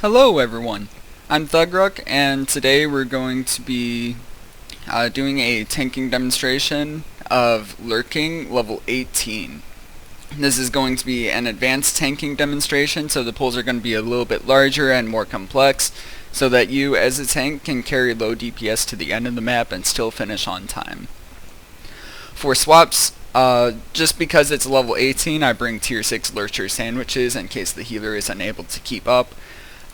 Hello everyone, I'm Thugruck and today we're going to be doing a tanking demonstration of Lurking level 18. This is going to be an advanced tanking demonstration, so the pulls are going to be a little bit larger and more complex so that you as a tank can carry low DPS to the end of the map and still finish on time. For swaps, just because it's level 18, I bring tier 6 lurcher sandwiches in case the healer is unable to keep up.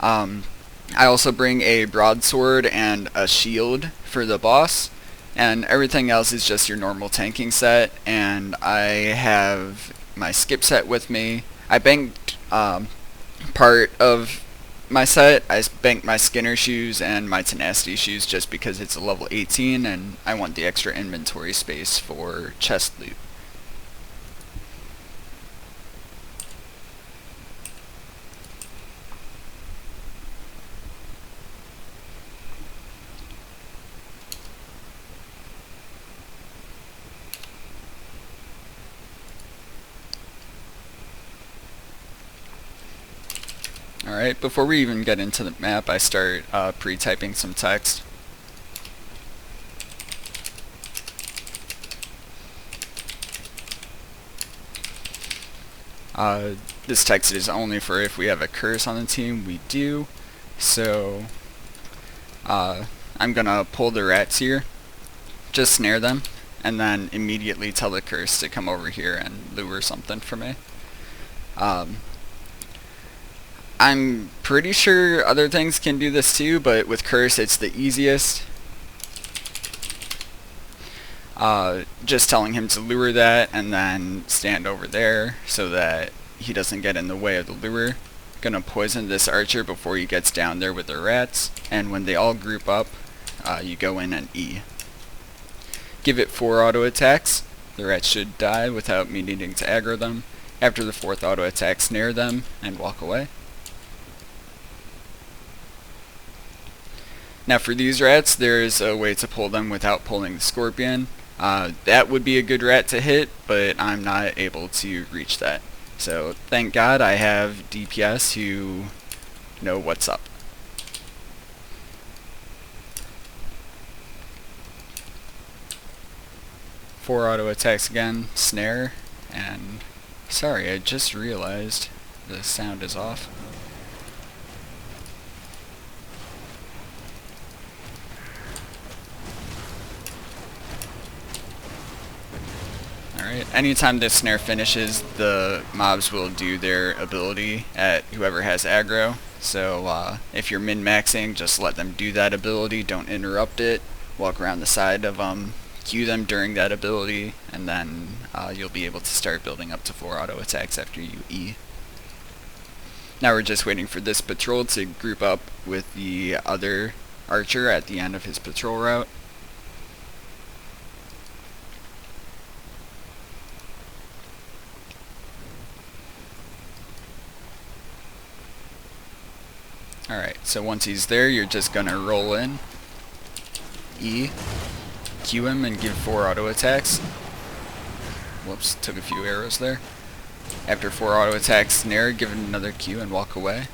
I also bring a broadsword and a shield for the boss, and everything else is just your normal tanking set, and I have my skip set with me. I banked part of my set. I banked my Skinner shoes and my tenacity shoes just because it's a level 18 and I want the extra inventory space for chest loot. Alright, before we even get into the map, I start pre-typing some text. This text is only for if we have a curse on the team. We do. So, I'm gonna pull the rats here, just snare them, and then immediately tell the curse to come over here and lure something for me. I'm pretty sure other things can do this too, but with curse it's the easiest. Just telling him to lure that and then stand over there so that he doesn't get in the way of the lure. Gonna poison this archer before he gets down there with the rats, and when they all group up, you go in and E. Give it 4 auto attacks. The rats should die without me needing to aggro them. After the 4th auto attack, snare them and walk away. Now for these rats, there is a way to pull them without pulling the scorpion. That would be a good rat to hit, but I'm not able to reach that. So thank God I have DPS who know what's up. Four auto attacks again, snare, and sorry, I just realized the sound is off. Alright, anytime this snare finishes, the mobs will do their ability at whoever has aggro. So if you're min-maxing, just let them do that ability, don't interrupt it. Walk around the side of them, Q them during that ability, and then you'll be able to start building up to 4 auto attacks after you E. Now we're just waiting for this patrol to group up with the other archer at the end of his patrol route. Alright, so once he's there, you're just gonna roll in, E, Q him and give 4 auto attacks. Whoops, took a few arrows there. After 4 auto attacks, snare, give it another Q and walk away.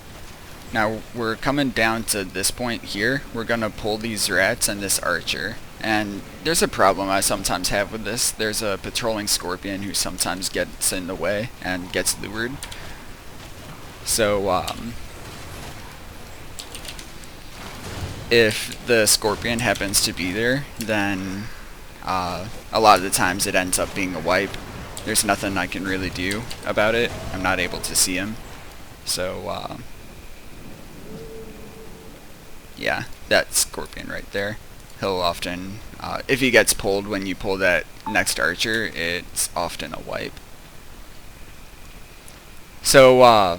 Now we're coming down to this point here. We're gonna pull these rats and this archer. And there's a problem I sometimes have with this. There's a patrolling scorpion who sometimes gets in the way and gets lured. So, if the scorpion happens to be there, then a lot of the times it ends up being a wipe. There's nothing I can really do about it. I'm not able to see him. So, yeah, that scorpion right there. He'll often, if he gets pulled when you pull that next archer, it's often a wipe. So,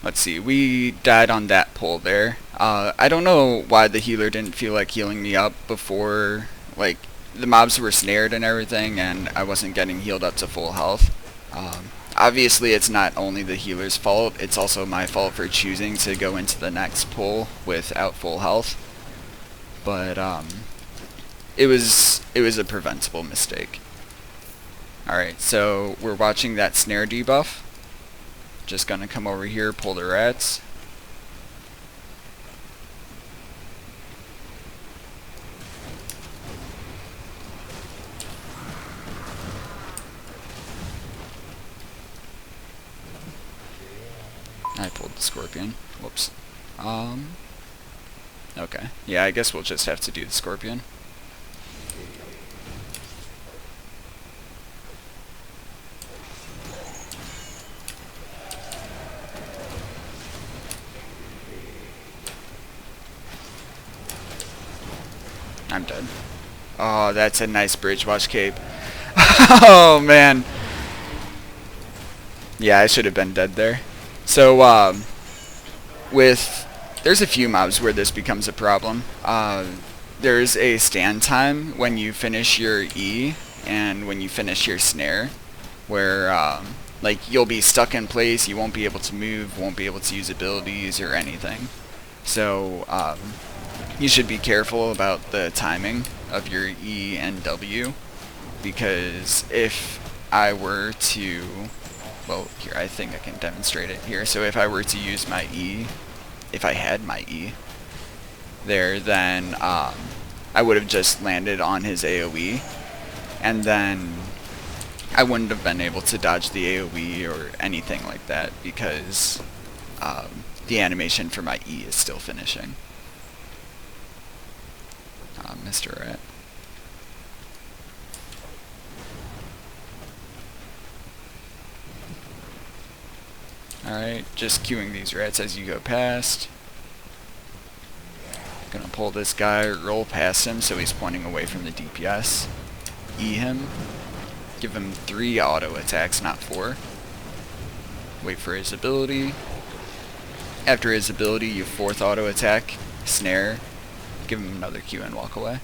let's see, we died on that pull there. I don't know why the healer didn't feel like healing me up before, like, the mobs were snared and everything, and I wasn't getting healed up to full health. Obviously, it's not only the healer's fault, it's also my fault for choosing to go into the next pull without full health. But, it was a preventable mistake. Alright, so we're watching that snare debuff. Just gonna come over here, pull the rats. pulled the scorpion. Whoops. Okay. Yeah, I guess we'll just have to do the scorpion. I'm dead. Oh, that's a nice bridge watch cape. Oh, man. Yeah, I should have been dead there. So, there's a few mobs where this becomes a problem. There's a stand time when you finish your E and when you finish your snare, where, like, you'll be stuck in place, you won't be able to move, won't be able to use abilities or anything. So, you should be careful about the timing of your E and W, because if I were to, well, here, I think I can demonstrate it here. So if I were to use my E, if I had my E there, then I would have just landed on his AoE, and then I wouldn't have been able to dodge the AoE or anything like that, because the animation for my E is still finishing. Mr. Rat. Alright, just queuing these rats as you go past. Gonna pull this guy, roll past him so he's pointing away from the DPS. E him. Give him 3 auto attacks, not 4. Wait for his ability. After his ability, you 4th auto attack, snare, give him another Q and walk away.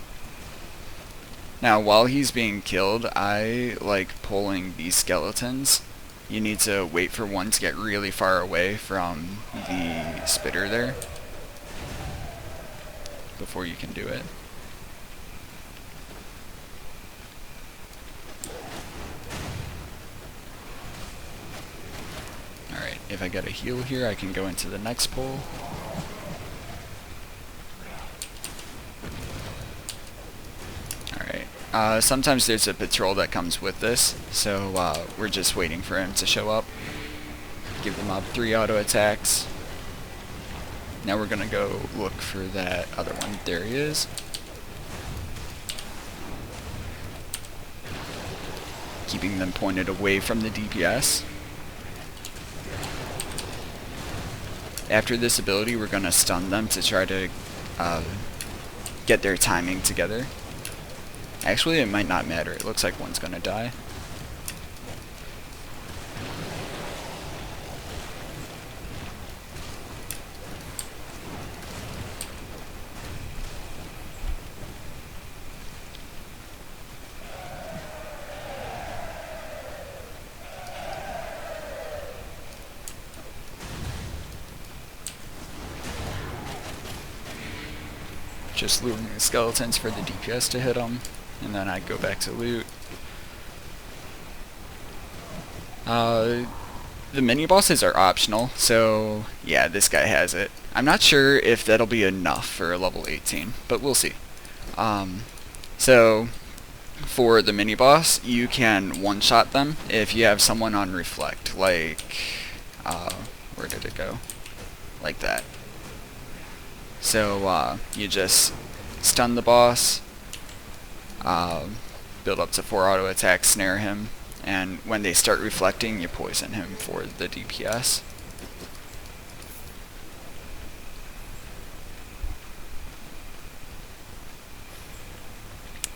Now, while he's being killed, I like pulling these skeletons. You need to wait for one to get really far away from the spitter there before you can do it. Alright, if I get a heal here, I can go into the next pull. Sometimes there's a patrol that comes with this, so we're just waiting for him to show up. Give the mob 3 auto attacks. Now we're gonna go look for that other one. There he is. Keeping them pointed away from the DPS. After this ability, we're gonna stun them to try to get their timing together. Actually, it might not matter. It looks like one's gonna die. Just looting the skeletons for the DPS to hit them. And then I go back to loot. The mini bosses are optional, so yeah, this guy has it. I'm not sure if that'll be enough for a level 18, but we'll see. So for the mini boss, you can one-shot them if you have someone on reflect, like where did it go? Like that. So you just stun the boss. Build up to 4 auto attacks, snare him, and when they start reflecting, you poison him for the DPS.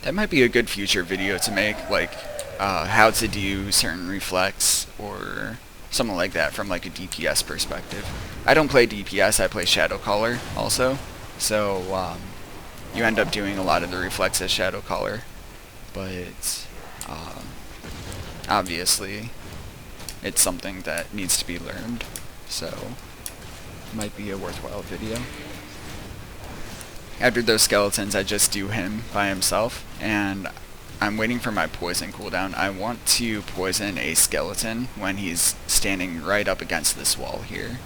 That might be a good future video to make, like how to do certain reflects or something like that from like a DPS perspective. I don't play DPS, I play Shadow Caller also, so you end up doing a lot of the reflects as Shadow Caller, but obviously it's something that needs to be learned, so it might be a worthwhile video. After those skeletons, I just do him by himself, and I'm waiting for my poison cooldown. I want to poison a skeleton when he's standing right up against this wall here.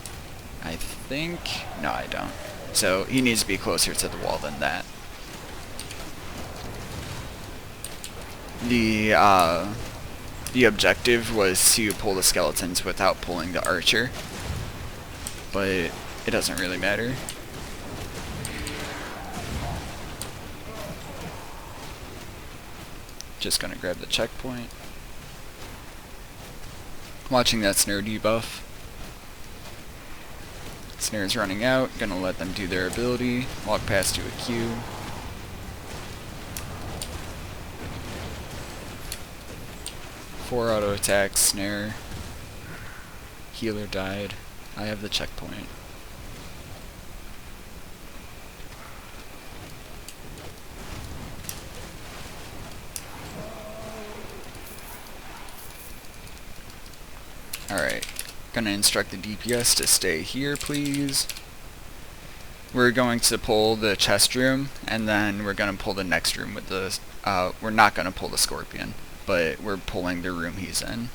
I think... no, I don't. So he needs to be closer to the wall than that. The objective was to pull the skeletons without pulling the archer. but it doesn't really matter. Just gonna grab the checkpoint. Watching that snare debuff. Snare's running out, gonna let them do their ability, walk past to a Q. Four auto attacks, snare. Healer died. I have the checkpoint. Alright, gonna instruct the DPS to stay here, please. We're going to pull the chest room, and then we're gonna pull the next room with the, we're not gonna pull the scorpion, but we're pulling the room he's in.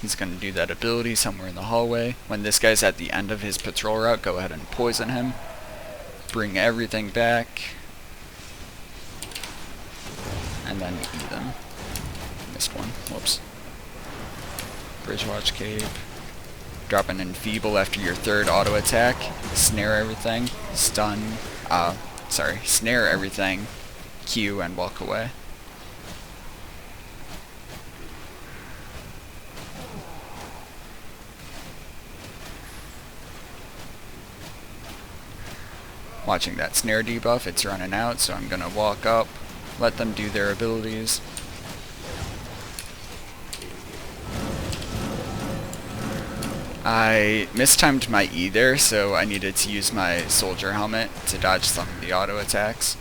He's gonna do that ability somewhere in the hallway. When this guy's at the end of his patrol route, go ahead and poison him. Bring everything back. And then eat them. Missed one. Whoops. Bridgewatch Cape. Drop an Enfeeble after your third auto attack. Snare everything. Stun. Snare everything. Q and walk away. Watching that snare debuff, it's running out, so I'm gonna walk up. Let them do their abilities. I mistimed my E there, so I needed to use my soldier helmet to dodge some of the auto attacks.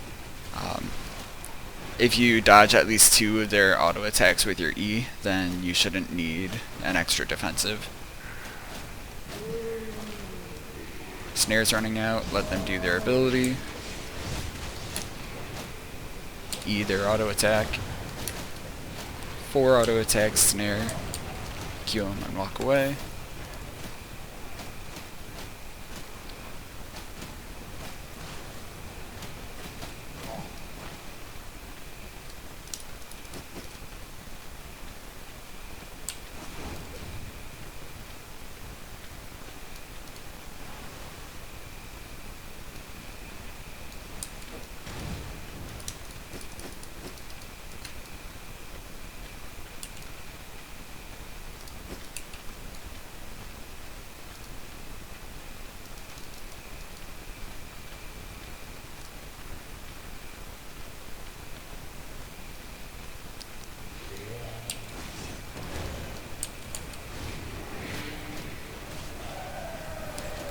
If you dodge at least 2 of their auto attacks with your E, then you shouldn't need an extra defensive. Snare's running out, let them do their ability. E their auto attack. 4 auto attacks, snare. Q them and walk away.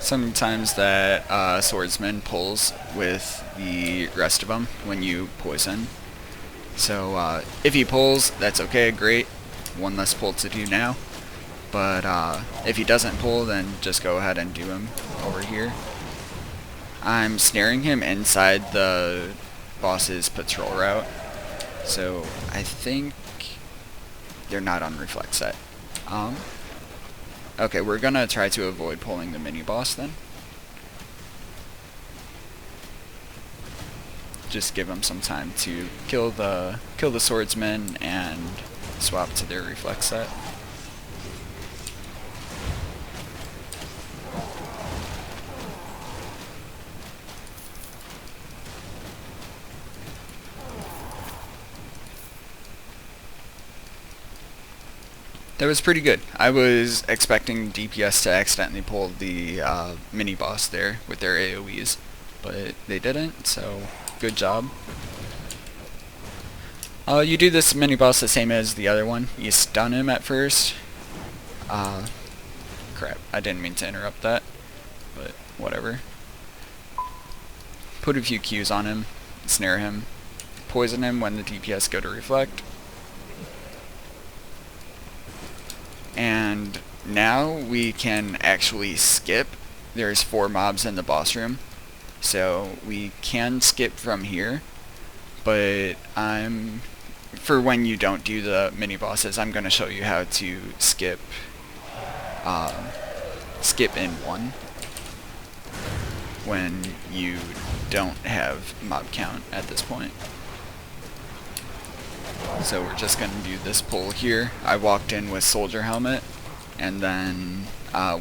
Sometimes that swordsman pulls with the rest of them when you poison. So if he pulls, that's okay, great. One less pull to do now. But if he doesn't pull, then just go ahead and do him over here. I'm snaring him inside the boss's patrol route. So I think they're not on reflex set. Okay, we're gonna try to avoid pulling the mini-boss then. Just give them some time to kill the swordsman and swap to their reflex set. That was pretty good. I was expecting DPS to accidentally pull the mini-boss there with their AoEs, but they didn't, so good job. You do this mini-boss the same as the other one. You stun him at first. Crap, I didn't mean to interrupt that, but whatever. Put a few Qs on him, snare him, poison him when the DPS go to reflect. And now we can actually skip. There's 4 mobs in the boss room, so we can skip from here, but for when you don't do the mini bosses, I'm going to show you how to skip in 1 when you don't have mob count at this point. So we're just going to do this pull here. I walked in with soldier helmet, and then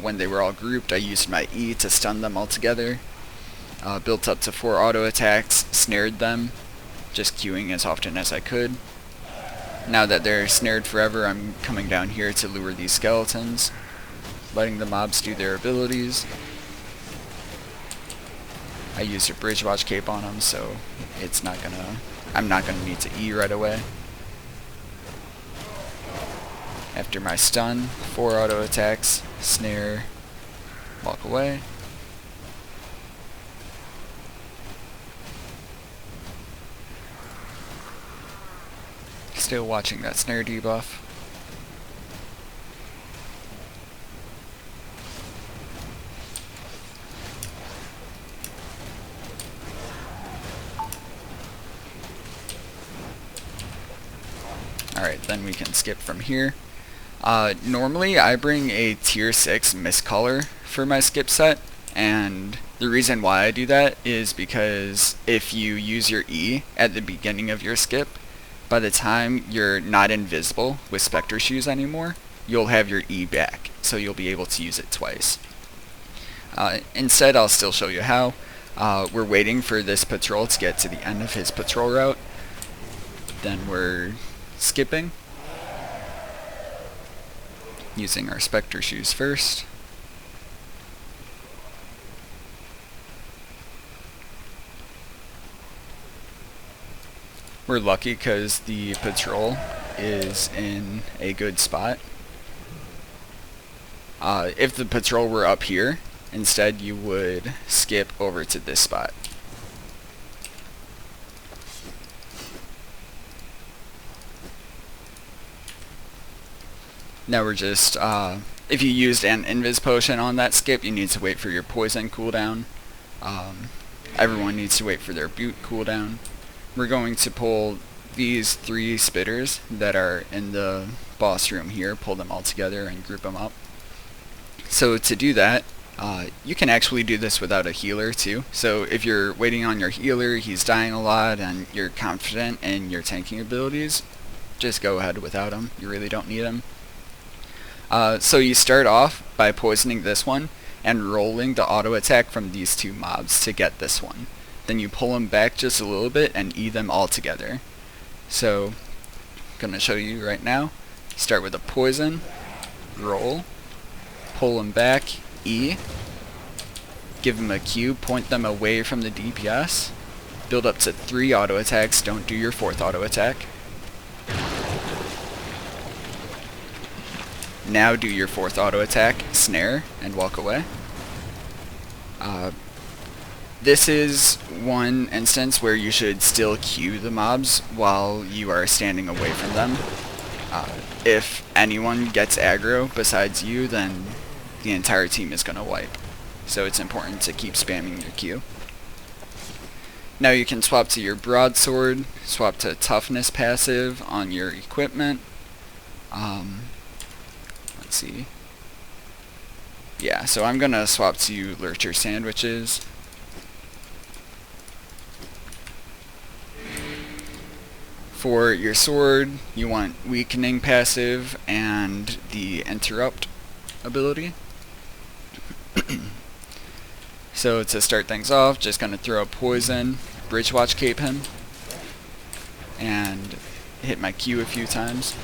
when they were all grouped, I used my E to stun them all together. Built up to 4 auto attacks, snared them, just queuing as often as I could. Now that they're snared forever, I'm coming down here to lure these skeletons, letting the mobs do their abilities. I used a bridge watch cape on them, so I'm not gonna need to E right away. After my stun, 4 auto attacks, snare, walk away. Still watching that snare debuff. Alright, then we can skip from here. Normally I bring a tier 6 mist color for my skip set, and the reason why I do that is because if you use your E at the beginning of your skip, by the time you're not invisible with Spectre Shoes anymore, you'll have your E back, so you'll be able to use it twice. Instead, I'll still show you how. We're waiting for this patrol to get to the end of his patrol route. Then we're skipping, using our Spectre Shoes first. We're lucky because the patrol is in a good spot. If the patrol were up here, instead you would skip over to this spot. Now we're just, if you used an invis potion on that skip, you need to wait for your poison cooldown. Everyone needs to wait for their boot cooldown. We're going to pull these 3 spitters that are in the boss room here, pull them all together and group them up. So to do that, you can actually do this without a healer too. So if you're waiting on your healer, he's dying a lot, and you're confident in your tanking abilities, just go ahead without him. You really don't need him. So you start off by poisoning this one and rolling the auto attack from these 2 mobs to get this one. Then you pull them back just a little bit and E them all together. So I'm going to show you right now. Start with a poison, roll, pull them back, E, give them a Q, point them away from the DPS, build up to 3 auto attacks, don't do your 4th auto attack. Now do your 4th auto attack, snare, and walk away. This is one instance where you should still queue the mobs while you are standing away from them. If anyone gets aggro besides you, then the entire team is going to wipe. So it's important to keep spamming your Q. Now you can swap to your broadsword, swap to toughness passive on your equipment. Let's see. Yeah, so I'm going to swap to lurcher sandwiches. For your sword, you want weakening passive and the interrupt ability. So to start things off, just going to throw a poison, bridge watch cape him, and hit my Q a few times.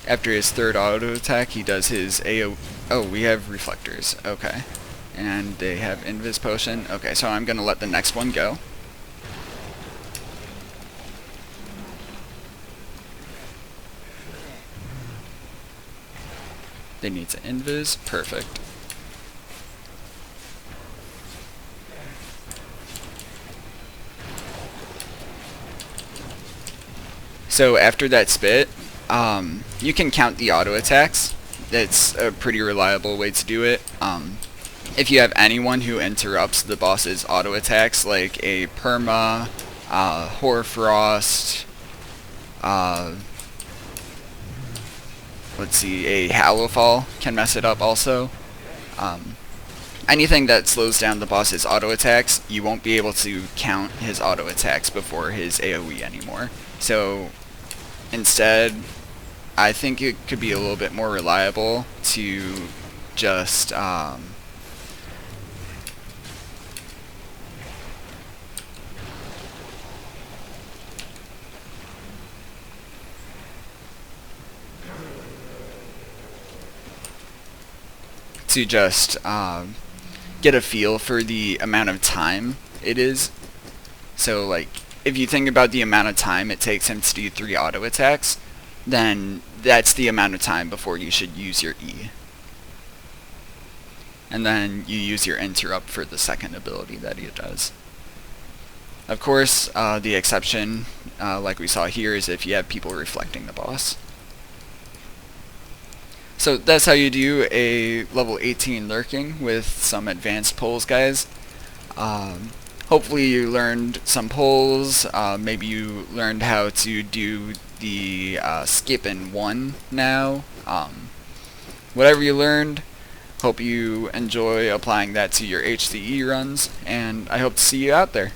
After his 3rd auto attack, he does his AO. Oh, we have reflectors. Okay. And they have invis potion. Okay, so I'm going to let the next one go. They need to invis. Perfect. So after that spit, you can count the auto attacks. It's a pretty reliable way to do it. If you have anyone who interrupts the boss's auto attacks, like a Perma, Hoarfrost, let's see, a Hallowfall can mess it up also. anything that slows down the boss's auto attacks, you won't be able to count his auto attacks before his AoE anymore. So instead, I think it could be a little bit more reliable to just get a feel for the amount of time it is. So like, if you think about the amount of time it takes him to do 3 auto attacks, then that's the amount of time before you should use your E. And then you use your interrupt for the second ability that he does. Of course, the exception, like we saw here, is if you have people reflecting the boss. So that's how you do a level 18 lurking with some advanced pulls, guys. Hopefully you learned some pulls, maybe you learned how to do the skip in 1 now. Whatever you learned, hope you enjoy applying that to your HCE runs, and I hope to see you out there.